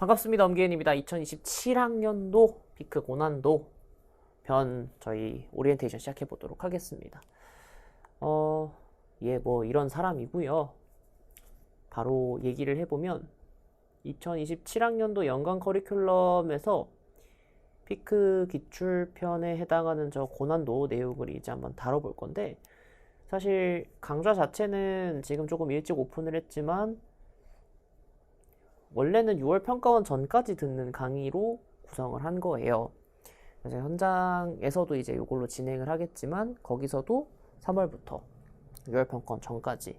반갑습니다. 엄기현입니다. 2027학년도 피크 고난도 편 저희 오리엔테이션 시작해 보도록 하겠습니다. 뭐 이런 사람이고요. 바로 얘기를 해보면 2027학년도 연간 커리큘럼에서 피크 기출편에 해당하는 저 고난도 내용을 이제 한번 다뤄볼 건데, 사실 강좌 자체는 지금 조금 일찍 오픈을 했지만 원래는 6월 평가원 전까지 듣는 강의로 구성을 한 거예요. 그래서 현장에서도 이제 이걸로 진행을 하겠지만 거기서도 3월부터 6월 평가원 전까지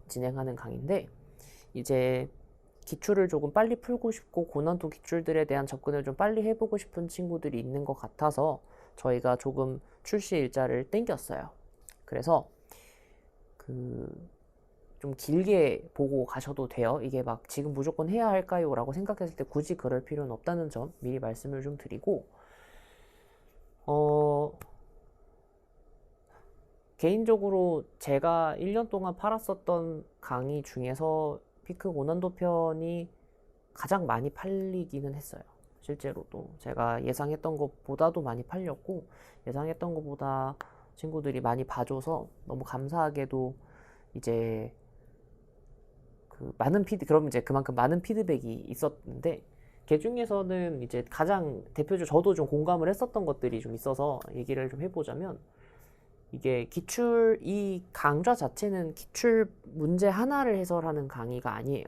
진행하는 강의인데, 이제 기출을 조금 빨리 풀고 싶고 고난도 기출들에 대한 접근을 좀 빨리 해보고 싶은 친구들이 있는 것 같아서 저희가 조금 출시 일자를 땡겼어요. 그래서 좀 길게 보고 가셔도 돼요. 이게 막 지금 무조건 해야 할까요? 라고 생각했을 때 굳이 그럴 필요는 없다는 점 미리 말씀을 좀 드리고, 개인적으로 제가 1년 동안 팔았었던 강의 중에서 피크 고난도 편이 가장 많이 팔리기는 했어요. 실제로도 제가 예상했던 것보다도 많이 팔렸고, 예상했던 것보다 친구들이 많이 봐줘서 너무 감사하게도 이제 그럼 이제 그만큼 많은 피드백이 있었는데, 그 중에서는 이제 가장 대표적으로 저도 좀 공감을 했었던 것들이 좀 있어서 얘기를 좀 해보자면, 이게 이 강좌 자체는 기출 문제 하나를 해설하는 강의가 아니에요.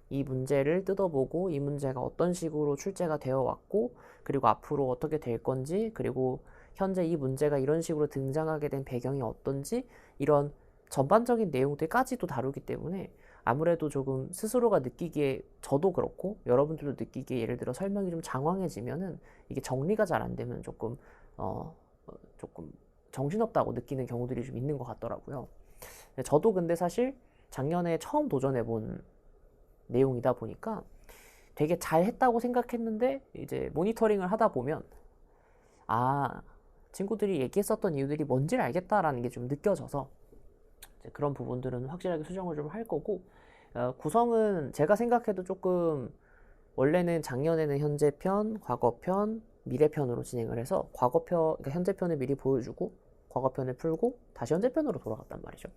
이 문제를 뜯어보고 이 문제가 어떤 식으로 출제가 되어 왔고, 그리고 앞으로 어떻게 될 건지, 그리고 현재 이 문제가 이런 식으로 등장하게 된 배경이 어떤지, 이런 전반적인 내용들까지도 다루기 때문에 아무래도 조금 스스로가 느끼기에, 저도 그렇고 여러분들도 느끼기에, 예를 들어 설명이 좀 장황해지면은 이게 정리가 잘 안 되면 조금 정신없다고 느끼는 경우들이 좀 있는 것 같더라고요. 저도 근데 사실 작년에 처음 도전해본 내용이다 보니까 되게 잘했다고 생각했는데, 이제 모니터링을 하다 보면 친구들이 얘기했었던 이유들이 뭔지를 알겠다라는 게 좀 느껴져서 그런 부분들은 확실하게 수정을 좀 할 거고, 구성은 제가 생각해도 조금, 원래는 작년에는 현재편, 과거편, 미래편으로 진행을 해서 그러니까 현재편을 미리 보여주고 과거편을 풀고 다시 현재편으로 돌아갔단 말이죠.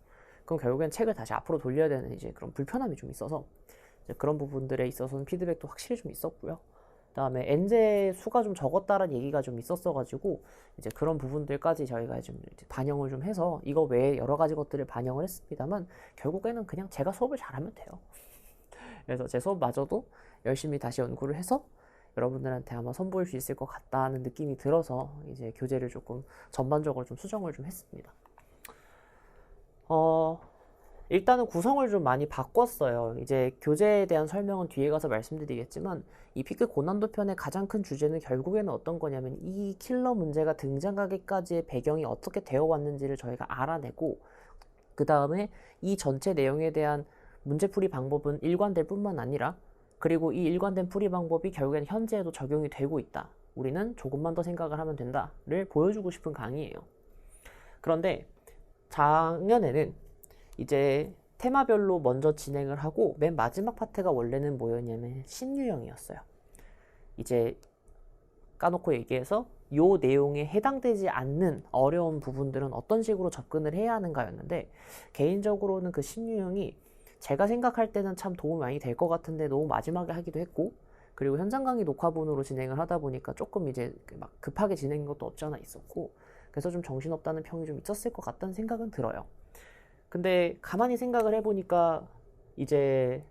그럼 결국엔 책을 다시 앞으로 돌려야 되는 이제 그런 불편함이 좀 있어서, 이제 그런 부분들에 있어서는 피드백도 확실히 좀 있었고요. 그다음에 엔제 수가 좀 적었다라는 얘기가 좀 있었어가지고 이제 그런 부분들까지 저희가 좀 이제 반영을 좀 해서 이거 외에 여러 가지 것들을 반영을 했습니다만, 결국에는 그냥 제가 수업을 잘하면 돼요. 그래서 제 수업마저도 열심히 다시 연구를 해서 여러분들한테 아마 선보일 수 있을 것 같다는 느낌이 들어서 이제 교재를 조금 전반적으로 좀 수정을 좀 했습니다. 일단은 구성을 좀 많이 바꿨어요. 이제 교재에 대한 설명은 뒤에 가서 말씀드리겠지만, 이 피크 고난도 편의 가장 큰 주제는 결국에는 어떤 거냐면, 이 킬러 문제가 등장하기까지의 배경이 어떻게 되어 왔는지를 저희가 알아내고, 그 다음에 이 전체 내용에 대한 문제풀이 방법은 일관될 뿐만 아니라, 그리고 이 일관된 풀이 방법이 결국에는 현재에도 적용이 되고 있다, 우리는 조금만 더 생각을 하면 된다를 보여주고 싶은 강의예요. 그런데 작년에는 이제 테마별로 먼저 진행을 하고, 맨 마지막 파트가 원래는 뭐였냐면 신유형이었어요. 이제 까놓고 얘기해서 요 내용에 해당되지 않는 어려운 부분들은 어떤 식으로 접근을 해야 하는가였는데, 개인적으로는 그 신유형이 제가 생각할 때는 참 도움이 많이 될 것 같은데 너무 마지막에 하기도 했고, 그리고 현장 강의 녹화본으로 진행을 하다 보니까 조금 이제 막 급하게 진행인 것도 없지 않아 있었고, 그래서 좀 정신없다는 평이 좀 있었을 것 같다는 생각은 들어요. 근데 가만히 생각을 해보니까 이제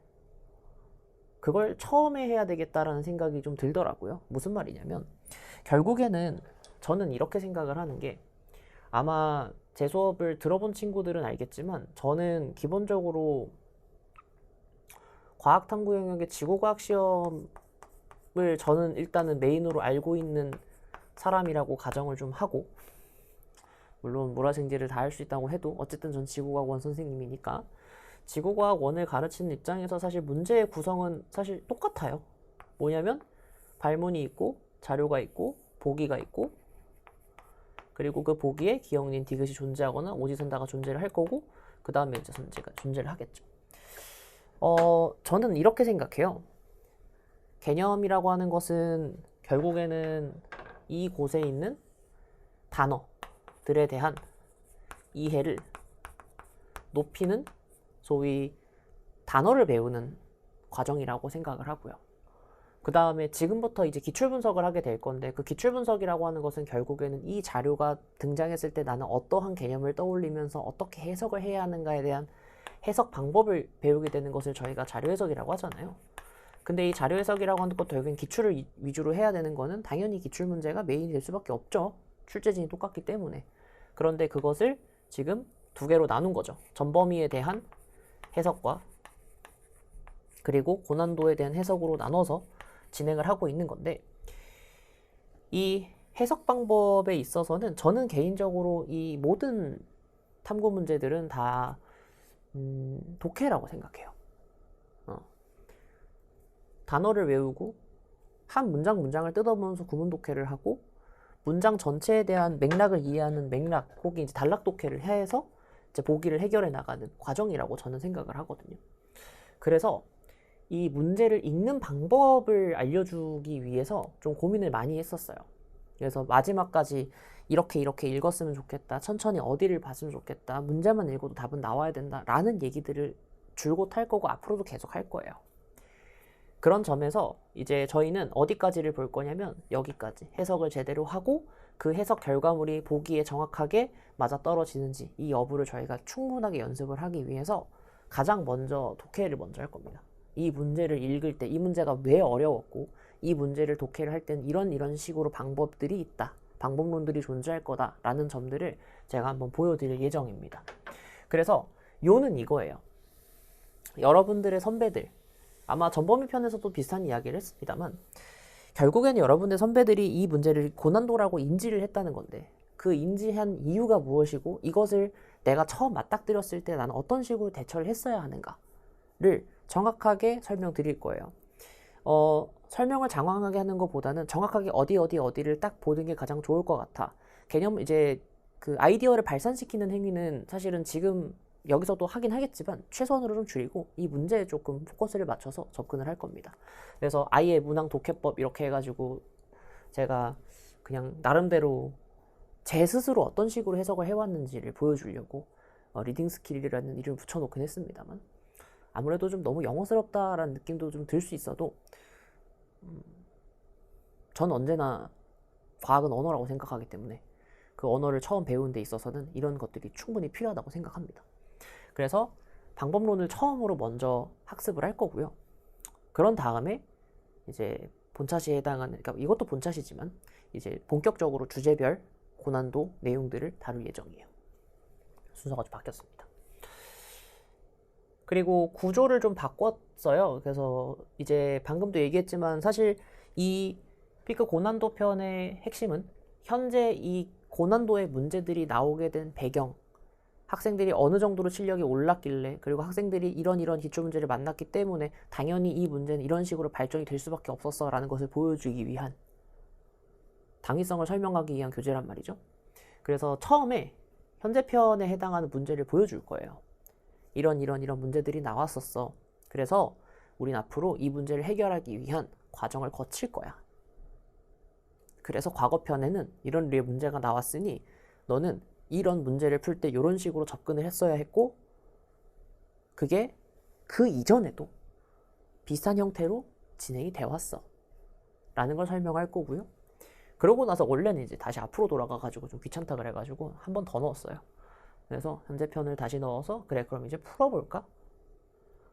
그걸 처음에 해야 되겠다라는 생각이 좀 들더라고요. 무슨 말이냐면, 결국에는 저는 이렇게 생각을 하는 게, 아마 제 수업을 들어본 친구들은 알겠지만 저는 기본적으로 과학탐구 영역의 지구과학 시험을 저는 일단은 메인으로 알고 있는 사람이라고 가정을 좀 하고, 물론 몰아생지를 다 할 수 있다고 해도 어쨌든 전 지구과학원 선생님이니까 지구과학원을 가르치는 입장에서 사실 문제의 구성은 사실 똑같아요. 뭐냐면 발문이 있고 자료가 있고 보기가 있고, 그리고 그 보기에 기억닌 디귿이 존재하거나 오지선다가 존재를 할 거고, 그 다음에 이제 선지가 존재를 하겠죠. 저는 이렇게 생각해요. 개념이라고 하는 것은 결국에는 이곳에 있는 단어들에 대한 이해를 높이는 소위 단어를 배우는 과정이라고 생각을 하고요. 그 다음에 지금부터 이제 기출분석을 하게 될 건데, 그 기출분석이라고 하는 것은 결국에는 이 자료가 등장했을 때 나는 어떠한 개념을 떠올리면서 어떻게 해석을 해야 하는가에 대한 해석 방법을 배우게 되는 것을 저희가 자료해석이라고 하잖아요. 근데 이 자료해석이라고 하는 것도 결국엔 기출을 위주로 해야 되는 거는 당연히 기출문제가 메인이 될 수밖에 없죠. 출제진이 똑같기 때문에. 그런데 그것을 지금 두 개로 나눈 거죠. 전범위에 대한 해석과 그리고 고난도에 대한 해석으로 나눠서 진행을 하고 있는 건데, 이 해석 방법에 있어서는 저는 개인적으로 이 모든 탐구 문제들은 다 독해라고 생각해요. 단어를 외우고 한 문장을 뜯어보면서 구문 독해를 하고 문장 전체에 대한 맥락을 이해하는 맥락 혹은 이제 단락 독해를 해서 이제 보기를 해결해 나가는 과정이라고 저는 생각을 하거든요. 그래서 이 문제를 읽는 방법을 알려주기 위해서 좀 고민을 많이 했었어요. 그래서 마지막까지 이렇게 읽었으면 좋겠다, 천천히 어디를 봤으면 좋겠다, 문제만 읽어도 답은 나와야 된다 라는 얘기들을 줄곧 할 거고 앞으로도 계속 할 거예요. 그런 점에서 이제 저희는 어디까지를 볼 거냐면 여기까지 해석을 제대로 하고 그 해석 결과물이 보기에 정확하게 맞아떨어지는지 이 여부를 저희가 충분하게 연습을 하기 위해서 가장 먼저 독해를 먼저 할 겁니다. 이 문제를 읽을 때 이 문제가 왜 어려웠고 이 문제를 독해를 할 때는 이런 식으로 방법들이 있다, 방법론들이 존재할 거다 라는 점들을 제가 한번 보여드릴 예정입니다. 그래서 요는 이거예요. 여러분들의 선배들, 아마 전범위 편에서도 비슷한 이야기를 했습니다만 결국에는 여러분들 선배들이 이 문제를 고난도라고 인지를 했다는 건데, 그 인지한 이유가 무엇이고 이것을 내가 처음 맞닥뜨렸을 때 나는 어떤 식으로 대처를 했어야 하는가를 정확하게 설명드릴 거예요. 설명을 장황하게 하는 것보다는 정확하게 어디를 딱 보는 게 가장 좋을 것 같아. 개념 이제 그 아이디어를 발산시키는 행위는 사실은 지금 여기서도 하긴 하겠지만 최소한으로 좀 줄이고 이 문제에 조금 포커스를 맞춰서 접근을 할 겁니다. 그래서 아예 문항 독해법 이렇게 해가지고 제가 그냥 나름대로 제 스스로 어떤 식으로 해석을 해왔는지를 보여주려고 리딩 스킬이라는 이름을 붙여놓긴 했습니다만, 아무래도 좀 너무 영어스럽다라는 느낌도 좀 들 수 있어도 전 언제나 과학은 언어라고 생각하기 때문에 그 언어를 처음 배우는 데 있어서는 이런 것들이 충분히 필요하다고 생각합니다. 그래서 방법론을 처음으로 먼저 학습을 할 거고요. 그런 다음에 이제 본차시에 해당하는, 그러니까 이것도 본차시지만 이제 본격적으로 주제별 고난도 내용들을 다룰 예정이에요. 순서가 좀 바뀌었습니다. 그리고 구조를 좀 바꿨어요. 그래서 이제 방금도 얘기했지만 사실 이 피크 고난도 편의 핵심은 현재 이 고난도의 문제들이 나오게 된 배경, 학생들이 어느 정도로 실력이 올랐길래, 그리고 학생들이 이런 기출문제를 만났기 때문에 당연히 이 문제는 이런 식으로 발전이 될 수밖에 없었어 라는 것을 보여주기 위한, 당위성을 설명하기 위한 교재란 말이죠. 그래서 처음에 현재 편에 해당하는 문제를 보여줄 거예요. 이런 문제들이 나왔었어. 그래서 우린 앞으로 이 문제를 해결하기 위한 과정을 거칠 거야. 그래서 과거편에는 이런 류의 문제가 나왔으니 너는 이런 문제를 풀 때 이런 식으로 접근을 했어야 했고, 그게 그 이전에도 비슷한 형태로 진행이 되어 왔어 라는 걸 설명할 거고요. 그러고 나서 원래는 이제 다시 앞으로 돌아가가지고 좀 귀찮다 그래가지고 한 번 더 넣었어요. 그래서 현재편을 다시 넣어서 그래 그럼 이제 풀어볼까?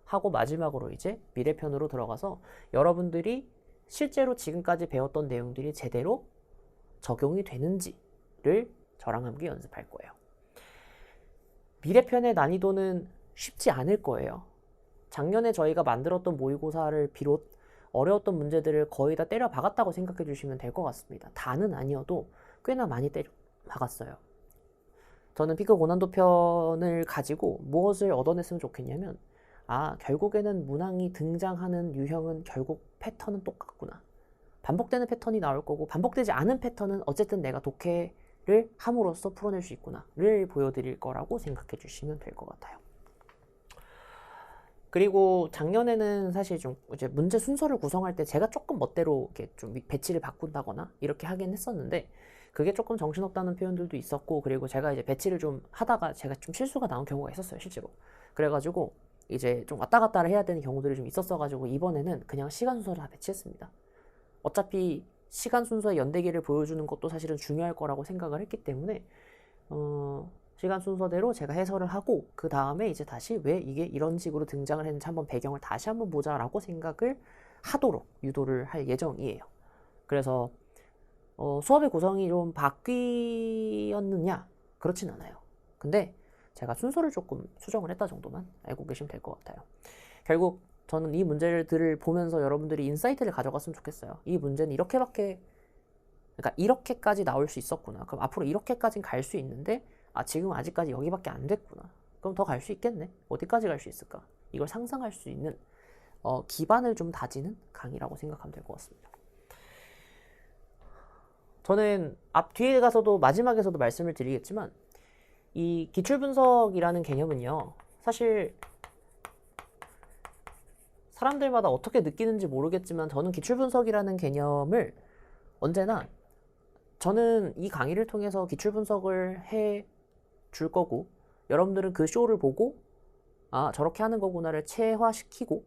하고 마지막으로 이제 미래편으로 들어가서 여러분들이 실제로 지금까지 배웠던 내용들이 제대로 적용이 되는지를 저랑 함께 연습할 거예요. 미래편의 난이도는 쉽지 않을 거예요. 작년에 저희가 만들었던 모의고사를 비롯 어려웠던 문제들을 거의 다 때려 박았다고 생각해 주시면 될 것 같습니다. 다는 아니어도 꽤나 많이 때려 박았어요. 저는 피크 고난도 편을 가지고 무엇을 얻어냈으면 좋겠냐면, 결국에는 문항이 등장하는 유형은 결국 패턴은 똑같구나. 반복되는 패턴이 나올 거고 반복되지 않은 패턴은 어쨌든 내가 독해를 함으로써 풀어낼 수 있구나를 보여드릴 거라고 생각해 주시면 될 것 같아요. 그리고 작년에는 사실 좀 이제 문제 순서를 구성할 때 제가 조금 멋대로 이렇게 좀 배치를 바꾼다거나 이렇게 하긴 했었는데, 그게 조금 정신없다는 표현들도 있었고, 그리고 제가 이제 배치를 좀 하다가 제가 좀 실수가 나온 경우가 있었어요, 실제로. 그래가지고 이제 좀 왔다 갔다를 해야 되는 경우들이 좀 있었어가지고 이번에는 그냥 시간 순서를 다 배치했습니다. 어차피 시간 순서의 연대기를 보여주는 것도 사실은 중요할 거라고 생각을 했기 때문에 시간 순서대로 제가 해설을 하고, 그 다음에 이제 다시 왜 이게 이런 식으로 등장을 했는지 한번 배경을 다시 한번 보자라고 생각을 하도록 유도를 할 예정이에요. 그래서 수업의 구성이 좀 바뀌었느냐? 그렇진 않아요. 근데 제가 순서를 조금 수정을 했다 정도만 알고 계시면 될 것 같아요. 결국 저는 이 문제들을 보면서 여러분들이 인사이트를 가져갔으면 좋겠어요. 이 문제는 이렇게밖에, 그러니까 이렇게까지 나올 수 있었구나. 그럼 앞으로 이렇게까지는 갈 수 있는데, 지금 아직까지 여기밖에 안 됐구나. 그럼 더 갈 수 있겠네. 어디까지 갈 수 있을까? 이걸 상상할 수 있는 기반을 좀 다지는 강의라고 생각하면 될 것 같습니다. 저는 뒤에 가서도 마지막에서도 말씀을 드리겠지만, 이 기출분석이라는 개념은요, 사실 사람들마다 어떻게 느끼는지 모르겠지만 저는 기출분석이라는 개념을 언제나, 저는 이 강의를 통해서 기출분석을 해 줄 거고, 여러분들은 그 쇼를 보고 저렇게 하는 거구나를 체화시키고,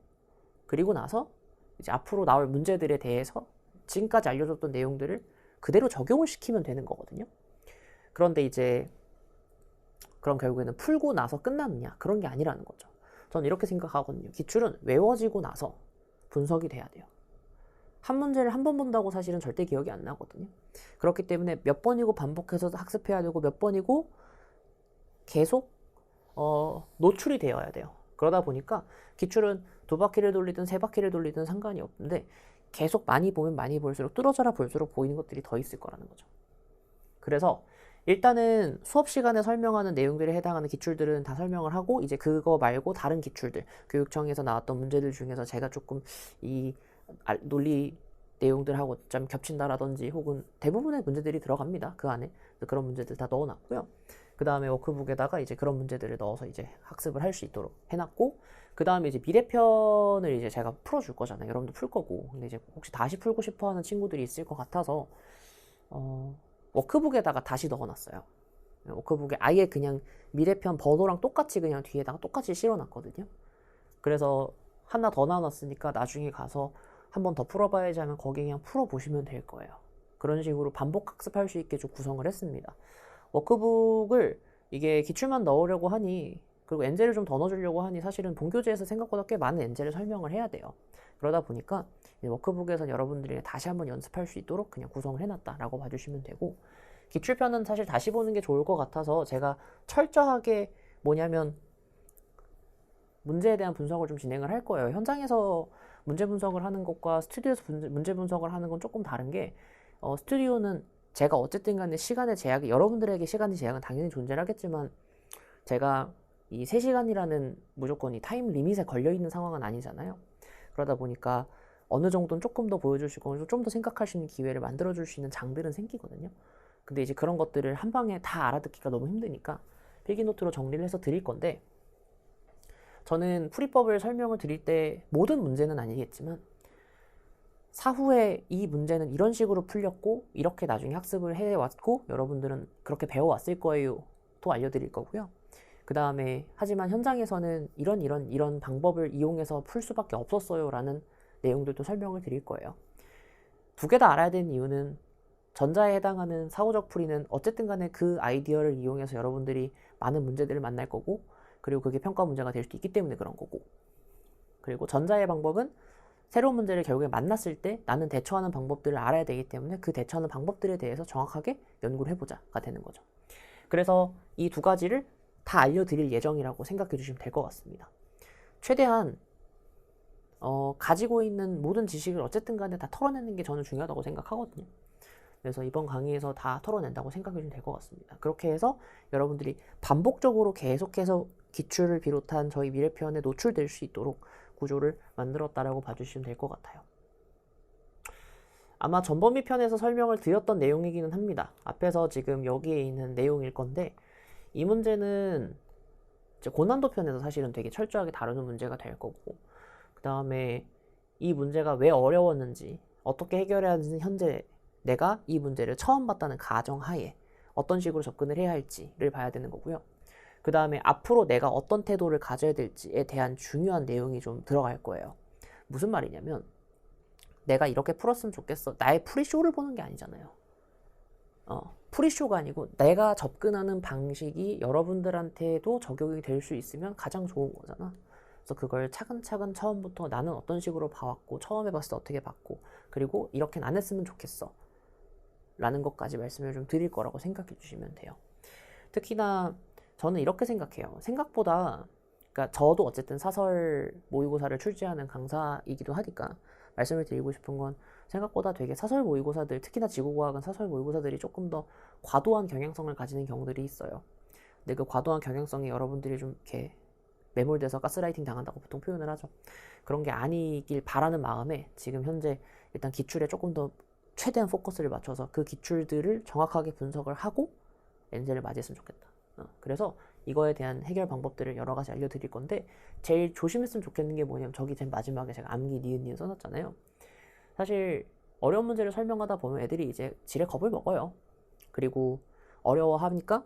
그리고 나서 이제 앞으로 나올 문제들에 대해서 지금까지 알려줬던 내용들을 그대로 적용을 시키면 되는 거거든요. 그런데 이제 그럼 결국에는 풀고 나서 끝나느냐, 그런 게 아니라는 거죠. 저는 이렇게 생각하거든요. 기출은 외워지고 나서 분석이 돼야 돼요. 한 문제를 한 번 본다고 사실은 절대 기억이 안 나거든요. 그렇기 때문에 몇 번이고 반복해서 학습해야 되고, 몇 번이고 계속 노출이 되어야 돼요. 그러다 보니까 기출은 2바퀴를 돌리든 3바퀴를 돌리든 상관이 없는데, 계속 많이 보면 많이 볼수록, 뚫어져라 볼수록 보이는 것들이 더 있을 거라는 거죠. 그래서 일단은 수업 시간에 설명하는 내용들에 해당하는 기출들은 다 설명을 하고, 이제 그거 말고 다른 기출들, 교육청에서 나왔던 문제들 중에서 제가 조금 이 논리 내용들하고 좀 겹친다라든지, 혹은 대부분의 문제들이 들어갑니다. 그 안에 그런 문제들 다 넣어놨고요. 그 다음에 워크북에다가 이제 그런 문제들을 넣어서 이제 학습을 할 수 있도록 해놨고, 그 다음에 이제 미래편을 이제 제가 풀어줄 거잖아요. 여러분도 풀 거고. 근데 이제 혹시 다시 풀고 싶어 하는 친구들이 있을 것 같아서 워크북에다가 다시 넣어놨어요. 워크북에 아예 그냥 미래편 번호랑 똑같이 그냥 뒤에다가 똑같이 실어놨거든요. 그래서 하나 더 나눴으니까 나중에 가서 한 번 더 풀어봐야지 하면 거기 그냥 풀어보시면 될 거예요. 그런 식으로 반복 학습할 수 있게 좀 구성을 했습니다. 워크북을 이게 기출만 넣으려고 하니, 그리고 엔젤을 좀 더 넣어주려고 하니 사실은 본교재에서 생각보다 꽤 많은 엔젤을 설명을 해야 돼요. 그러다 보니까 워크북에서 여러분들이 다시 한번 연습할 수 있도록 그냥 구성을 해놨다라고 봐주시면 되고, 기출편은 사실 다시 보는 게 좋을 것 같아서 제가 철저하게 뭐냐면 문제에 대한 분석을 좀 진행을 할 거예요. 현장에서 문제 분석을 하는 것과 스튜디오에서 문제 분석을 하는 건 조금 다른 게, 스튜디오는 제가 어쨌든 간에 시간의 제약이, 여러분들에게 시간의 제약은 당연히 존재를 하겠지만, 제가 이 3시간이라는 무조건 이 타임 리밋에 걸려있는 상황은 아니잖아요. 그러다 보니까 어느 정도는 조금 더 보여주시고 좀 더 생각할 수 있는 기회를 만들어줄 수 있는 장들은 생기거든요. 근데 이제 그런 것들을 한 방에 다 알아듣기가 너무 힘드니까 필기노트로 정리를 해서 드릴 건데, 저는 풀이법을 설명을 드릴 때 모든 문제는 아니겠지만 사후에 이 문제는 이런 식으로 풀렸고 이렇게 나중에 학습을 해왔고 여러분들은 그렇게 배워왔을 거예요 또 알려드릴 거고요. 그 다음에 하지만 현장에서는 이런 방법을 이용해서 풀 수밖에 없었어요 라는 내용들도 설명을 드릴 거예요. 두 개 다 알아야 되는 이유는, 전자에 해당하는 사고적 풀이는 어쨌든 간에 그 아이디어를 이용해서 여러분들이 많은 문제들을 만날 거고, 그리고 그게 평가 문제가 될 수도 있기 때문에 그런 거고, 그리고 전자의 방법은 새로운 문제를 결국에 만났을 때 나는 대처하는 방법들을 알아야 되기 때문에 그 대처하는 방법들에 대해서 정확하게 연구를 해보자가 되는 거죠. 그래서 이 두 가지를 다 알려드릴 예정이라고 생각해 주시면 될 것 같습니다. 최대한 가지고 있는 모든 지식을 어쨌든 간에 다 털어내는 게 저는 중요하다고 생각하거든요. 그래서 이번 강의에서 다 털어낸다고 생각해 주시면 될 것 같습니다. 그렇게 해서 여러분들이 반복적으로 계속해서 기출을 비롯한 저희 미래편에 노출될 수 있도록 구조를 만들었다라고 봐주시면 될 것 같아요. 아마 전범위 편에서 설명을 드렸던 내용이기는 합니다. 앞에서 지금 여기에 있는 내용일 건데, 이 문제는 이제 고난도 편에서 사실은 되게 철저하게 다루는 문제가 될 거고, 그 다음에 이 문제가 왜 어려웠는지, 어떻게 해결해야 하는지, 현재 내가 이 문제를 처음 봤다는 가정하에 어떤 식으로 접근을 해야 할지를 봐야 되는 거고요. 그 다음에 앞으로 내가 어떤 태도를 가져야 될지에 대한 중요한 내용이 좀 들어갈 거예요. 무슨 말이냐면, 내가 이렇게 풀었으면 좋겠어. 나의 프리쇼를 보는 게 아니잖아요. 프리쇼가 아니고 내가 접근하는 방식이 여러분들한테도 적용이 될 수 있으면 가장 좋은 거잖아. 그래서 그걸 차근차근 처음부터 나는 어떤 식으로 봐왔고, 처음 해봤을 때 어떻게 봤고, 그리고 이렇게는 안 했으면 좋겠어 라는 것까지 말씀을 좀 드릴 거라고 생각해 주시면 돼요. 특히나 저는 이렇게 생각해요. 생각보다, 그러니까 저도 어쨌든 사설 모의고사를 출제하는 강사이기도 하니까 말씀을 드리고 싶은 건, 생각보다 되게 사설 모의고사들, 특히나 지구과학은 사설 모의고사들이 조금 더 과도한 경향성을 가지는 경우들이 있어요. 근데 그 과도한 경향성이 여러분들이 좀 이렇게 매몰돼서 가스라이팅 당한다고 보통 표현을 하죠. 그런 게 아니길 바라는 마음에 지금 현재 일단 기출에 조금 더 최대한 포커스를 맞춰서 그 기출들을 정확하게 분석을 하고 엔젤을 맞이했으면 좋겠다. 그래서 이거에 대한 해결 방법들을 여러 가지 알려드릴 건데, 제일 조심했으면 좋겠는 게 뭐냐면, 저기 맨 마지막에 제가 암기 니은 써놨잖아요. 사실 어려운 문제를 설명하다 보면 애들이 이제 지레 겁을 먹어요. 그리고 어려워하니까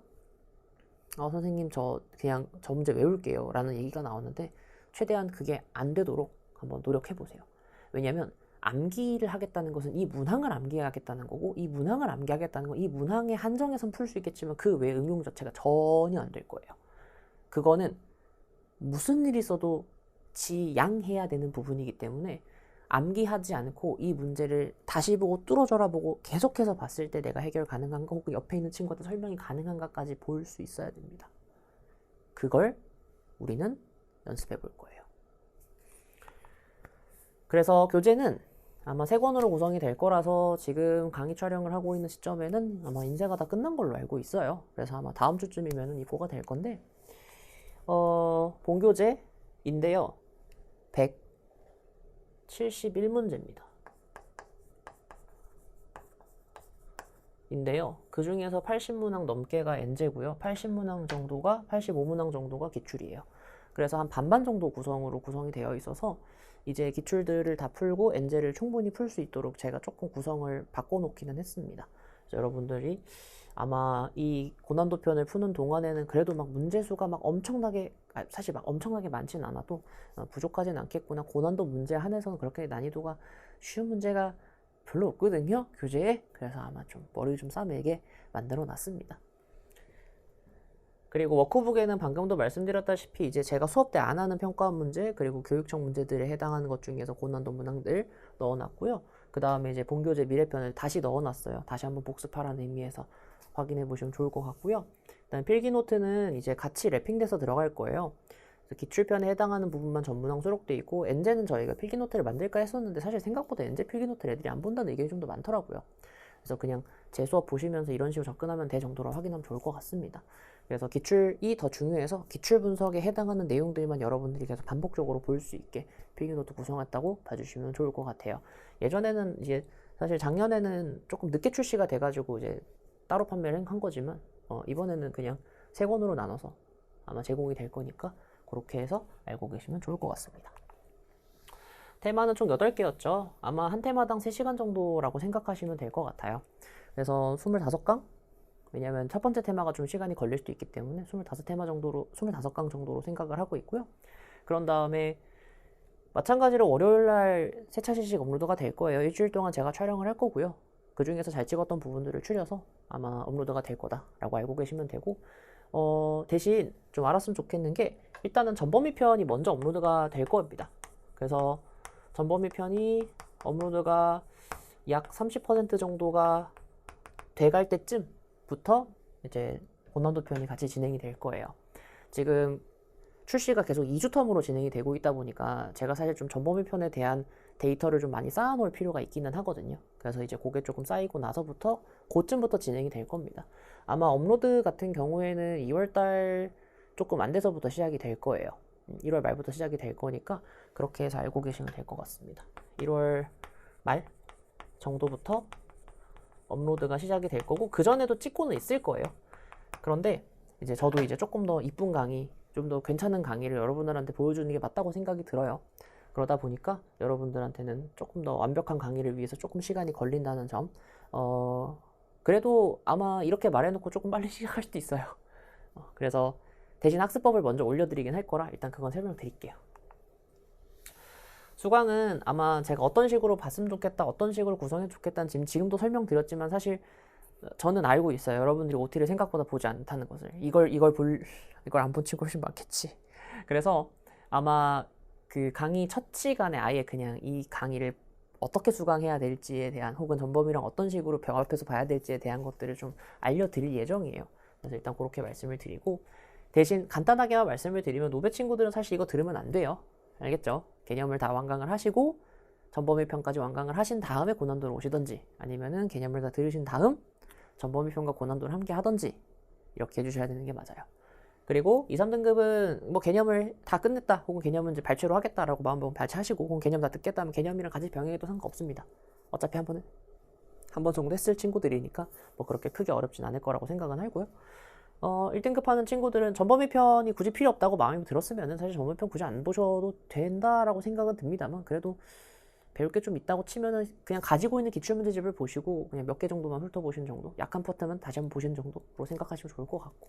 선생님 저 그냥 저 문제 외울게요 라는 얘기가 나오는데, 최대한 그게 안 되도록 한번 노력해 보세요. 왜냐면 암기를 하겠다는 것은 이 문항을 암기하겠다는 거고, 이 문항을 암기하겠다는 건 이 문항의 한정에선 풀 수 있겠지만 그 외 응용 자체가 전혀 안 될 거예요. 그거는 무슨 일이 있어도 지양해야 되는 부분이기 때문에, 암기하지 않고 이 문제를 다시 보고 뚫어져라 보고 계속해서 봤을 때 내가 해결 가능한가, 혹은 옆에 있는 친구한테 설명이 가능한가까지 볼 수 있어야 됩니다. 그걸 우리는 연습해 볼 거예요. 그래서 교재는 아마 3권으로 구성이 될 거라서, 지금 강의 촬영을 하고 있는 시점에는 아마 인쇄가 다 끝난 걸로 알고 있어요. 그래서 아마 다음 주쯤이면 입고가 될 건데, 본교재인데요. 171문제입니다. 인데요. 그 중에서 80문항 넘게가 엔제고요. 80문항 정도가, 85문항 정도가 기출이에요. 그래서 한 반반 정도 구성으로 구성이 되어 있어서, 이제 기출들을 다 풀고 엔제를 충분히 풀 수 있도록 제가 조금 구성을 바꿔놓기는 했습니다. 그래서 여러분들이 아마 이 고난도 편을 푸는 동안에는 그래도 막 문제수가 막 엄청나게, 사실 막 엄청나게 많지는 않아도 부족하진 않겠구나. 고난도 문제 한해서는 그렇게 난이도가 쉬운 문제가 별로 없거든요, 교재에. 그래서 아마 좀 머리 좀 싸매게 만들어 놨습니다. 그리고 워크북에는 방금도 말씀드렸다시피 이제 제가 수업 때 안 하는 평가원 문제, 그리고 교육청 문제들에 해당하는 것 중에서 고난도 문항들 넣어놨고요. 그 다음에 이제 본교재 미래편을 다시 넣어놨어요. 다시 한번 복습하라는 의미에서 확인해 보시면 좋을 것 같고요. 일단 필기노트는 이제 같이 랩핑돼서 들어갈 거예요. 그래서 기출편에 해당하는 부분만 전문항 수록돼 있고, 엔제는 저희가 필기노트를 만들까 했었는데 사실 생각보다 엔제 필기노트를 애들이 안 본다는 의견이 좀 더 많더라고요. 그래서 그냥 제 수업 보시면서 이런 식으로 접근하면 돼 정도로 확인하면 좋을 것 같습니다. 그래서 기출이 더 중요해서 기출 분석에 해당하는 내용들만 여러분들이 계속 반복적으로 볼 수 있게 필기노트 구성했다고 봐주시면 좋을 것 같아요. 예전에는 이제 사실 작년에는 조금 늦게 출시가 돼가지고 이제 따로 판매를 한 거지만, 이번에는 그냥 3권으로 나눠서 아마 제공이 될 거니까 그렇게 해서 알고 계시면 좋을 것 같습니다. 테마는 총 8개였죠. 아마 한 테마당 3시간 정도라고 생각하시면 될 것 같아요. 그래서 25강? 왜냐면 첫 번째 테마가 좀 시간이 걸릴 수도 있기 때문에 25테마 정도로, 25강 정도로 생각을 하고 있고요. 그런 다음에 마찬가지로 월요일날 세차 실시 업로드가 될 거예요. 일주일 동안 제가 촬영을 할 거고요. 그 중에서 잘 찍었던 부분들을 추려서 아마 업로드가 될 거다라고 알고 계시면 되고, 대신 좀 알았으면 좋겠는 게, 일단은 전범위 편이 먼저 업로드가 될 겁니다. 그래서 전범위 편이 업로드가 약 30% 정도가 돼갈 때쯤부터 이제 고난도 편이 같이 진행이 될 거예요. 지금 출시가 계속 2주 텀으로 진행이 되고 있다 보니까 제가 사실 좀 전범위 편에 대한 데이터를 좀 많이 쌓아 놓을 필요가 있기는 하거든요. 그래서 이제 그게 조금 쌓이고 나서부터 그쯤부터 진행이 될 겁니다. 아마 업로드 같은 경우에는 2월달 조금 안 돼서부터 시작이 될 거예요. 1월 말부터 시작이 될 거니까 그렇게 해서 알고 계시면 될 것 같습니다. 1월 말 정도부터 업로드가 시작이 될 거고, 그 전에도 찍고는 있을 거예요. 그런데 이제 저도 이제 조금 더 이쁜 강의, 좀 더 괜찮은 강의를 여러분들한테 보여주는 게 맞다고 생각이 들어요. 그러다 보니까 여러분들한테는 조금 더 완벽한 강의를 위해서 조금 시간이 걸린다는 점, 그래도 아마 이렇게 말해놓고 조금 빨리 시작할 수도 있어요. 그래서 대신 학습법을 먼저 올려드리긴 할 거라 일단 그건 설명드릴게요. 수강은 아마 제가 어떤 식으로 봤으면 좋겠다, 어떤 식으로 구성해 좋겠다는 지금도 설명드렸지만 사실 저는 알고 있어요. 여러분들이 OT를 생각보다 보지 않다는 것을. 이걸 안 본 친구 훨씬 많겠지. 그래서 아마 그 강의 첫 시간에 아예 그냥 이 강의를 어떻게 수강해야 될지에 대한, 혹은 전범이랑 어떤 식으로 병합해서 봐야 될지에 대한 것들을 좀 알려드릴 예정이에요. 그래서 일단 그렇게 말씀을 드리고, 대신 간단하게만 말씀을 드리면 노베 친구들은 사실 이거 들으면 안 돼요. 알겠죠? 개념을 다 완강을 하시고 전범위 편까지 완강을 하신 다음에 고난도를 오시던지, 아니면은 개념을 다 들으신 다음 전범위 편과 고난도를 함께 하던지 이렇게 해주셔야 되는 게 맞아요. 그리고 2, 3등급은 뭐 개념을 다 끝냈다, 혹은 개념은 이제 발췌로 하겠다라고 마음먹으면 발췌하시고, 혹은 개념 다 듣겠다 하면 개념이랑 같이 병행해도 상관없습니다. 어차피 한 번 정도 했을 친구들이니까 뭐 그렇게 크게 어렵진 않을 거라고 생각은 하고요. 1등급 하는 친구들은 전범위 편이 굳이 필요 없다고 마음이 들었으면은 사실 전범위 편 굳이 안 보셔도 된다라고 생각은 듭니다만, 그래도 배울 게 좀 있다고 치면은 그냥 가지고 있는 기출문제집을 보시고 그냥 몇 개 정도만 훑어보시는 정도, 약한 파트만 다시 한번 보시는 정도로 생각하시면 좋을 것 같고,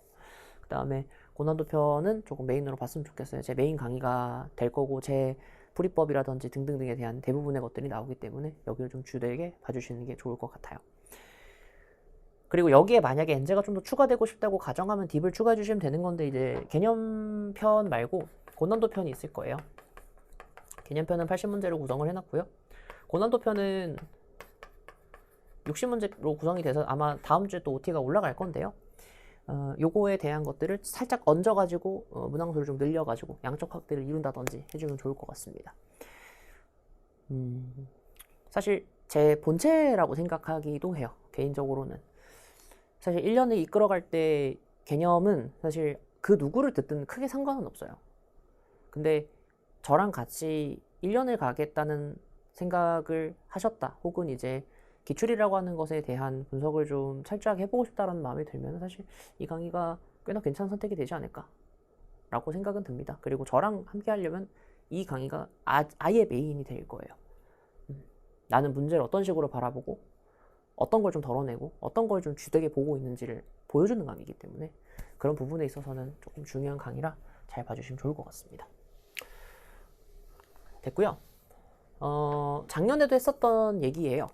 그 다음에 고난도 편은 조금 메인으로 봤으면 좋겠어요. 제 메인 강의가 될 거고, 제 풀이법이라든지 등등등에 대한 대부분의 것들이 나오기 때문에 여기를 좀 주되게 봐주시는 게 좋을 것 같아요. 그리고 여기에 만약에 엔제가 좀 더 추가되고 싶다고 가정하면 딥을 추가해 주시면 되는 건데, 이제 개념편 말고 고난도 편이 있을 거예요. 개념편은 80문제로 구성을 해놨고요. 고난도 편은 60문제로 구성이 돼서 아마 다음 주에 또 OT가 올라갈 건데요. 요거에 대한 것들을 살짝 얹어가지고 문항수를 좀 늘려가지고 양적 확대를 이룬다든지 해주면 좋을 것 같습니다. 사실 제 본체라고 생각하기도 해요. 개인적으로는. 사실 1년을 이끌어갈 때 개념은 사실 그 누구를 듣든 크게 상관은 없어요. 근데 저랑 같이 1년을 가겠다는 생각을 하셨다, 혹은 이제 기출이라고 하는 것에 대한 분석을 좀 철저하게 해보고 싶다라는 마음이 들면 사실 이 강의가 꽤나 괜찮은 선택이 되지 않을까 라고 생각은 듭니다. 그리고 저랑 함께 하려면 이 강의가 아예 메인이 될 거예요. 나는 문제를 어떤 식으로 바라보고 어떤 걸 좀 덜어내고 어떤 걸 좀 주되게 보고 있는지를 보여주는 강의이기 때문에 그런 부분에 있어서는 조금 중요한 강의라 잘 봐주시면 좋을 것 같습니다. 됐고요. 작년에도 했었던 얘기예요.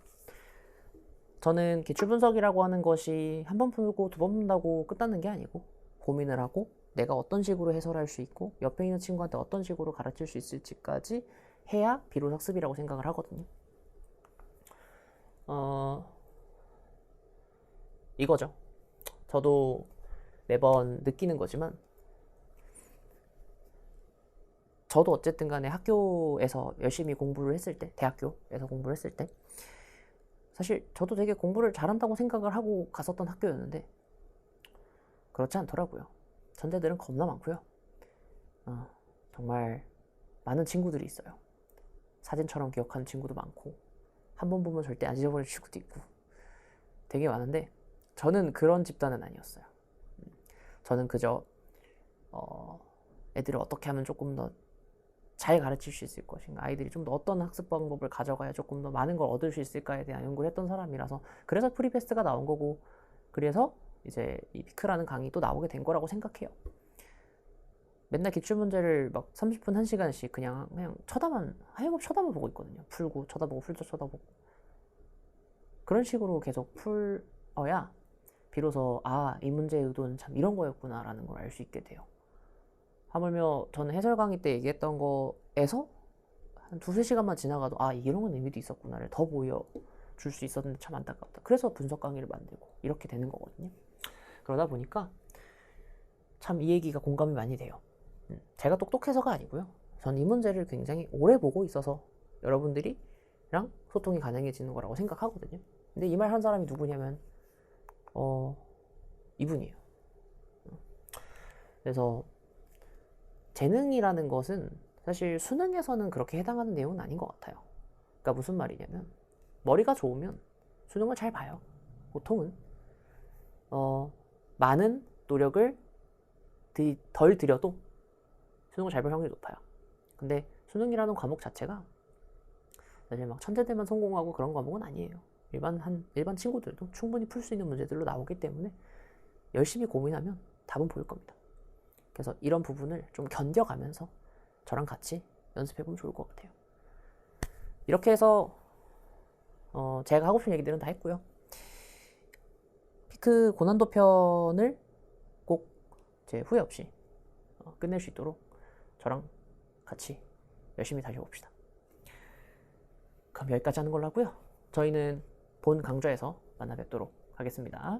저는 기출분석이라고 하는 것이 한 번 풀고 두 번 푼다고 끝나는 게 아니고, 고민을 하고 내가 어떤 식으로 해설할 수 있고 옆에 있는 친구한테 어떤 식으로 가르칠 수 있을지까지 해야 비로소 학습이라고 생각을 하거든요. 이거죠. 저도 매번 느끼는 거지만, 저도 어쨌든 간에 학교에서 열심히 공부를 했을 때, 대학교에서 공부를 했을 때 사실 저도 되게 공부를 잘한다고 생각을 하고 갔었던 학교였는데 그렇지 않더라고요. 천재들은 겁나 많고요. 정말 많은 친구들이 있어요. 사진처럼 기억하는 친구도 많고, 한 번 보면 절대 안 잊어버릴 친구도 있고 되게 많은데, 저는 그런 집단은 아니었어요. 저는 그저 애들을 어떻게 하면 조금 더 잘 가르칠 수 있을 것인가, 아이들이 좀 더 어떤 학습 방법을 가져가야 조금 더 많은 걸 얻을 수 있을까에 대한 연구를 했던 사람이라서, 그래서 프리패스가 나온 거고, 그래서 이제 이 피크라는 강의 또 나오게 된 거라고 생각해요. 맨날 기출문제를 막 30분, 1시간씩 그냥 하염없이 쳐다만 보고 있거든요. 풀고 쳐다보고 풀고 쳐다보고, 그런 식으로 계속 풀어야 비로소 이 문제의 의도는 참 이런 거였구나 라는 걸 알 수 있게 돼요. 하물며 저는 해설 강의 때 얘기했던 거에서 한 2-3시간만 지나가도 이런 의미도 있었구나를 더 보여줄 수 있었는데 참 안타깝다. 그래서 분석 강의를 만들고 이렇게 되는 거거든요. 그러다 보니까 참 이 얘기가 공감이 많이 돼요. 제가 똑똑해서가 아니고요. 전 이 문제를 굉장히 오래 보고 있어서 여러분들이랑 소통이 가능해지는 거라고 생각하거든요. 근데 이 말 한 사람이 누구냐면 이분이에요. 그래서 재능이라는 것은 사실 수능에서는 그렇게 해당하는 내용은 아닌 것 같아요. 그러니까 무슨 말이냐면, 머리가 좋으면 수능을 잘 봐요. 보통은 많은 노력을 덜 들여도 수능을 잘 볼 확률이 높아요. 근데 수능이라는 과목 자체가 사실 막 천재들만 성공하고 그런 과목은 아니에요. 일반 친구들도 충분히 풀 수 있는 문제들로 나오기 때문에 열심히 고민하면 답은 보일 겁니다. 그래서 이런 부분을 좀 견뎌가면서 저랑 같이 연습해보면 좋을 것 같아요. 이렇게 해서 제가 하고 싶은 얘기들은 다 했고요. 피크 고난도 편을 꼭 제 후회 없이 끝낼 수 있도록 저랑 같이 열심히 달려봅시다. 그럼 여기까지 하는 걸로 하고요. 저희는 본 강좌에서 만나 뵙도록 하겠습니다.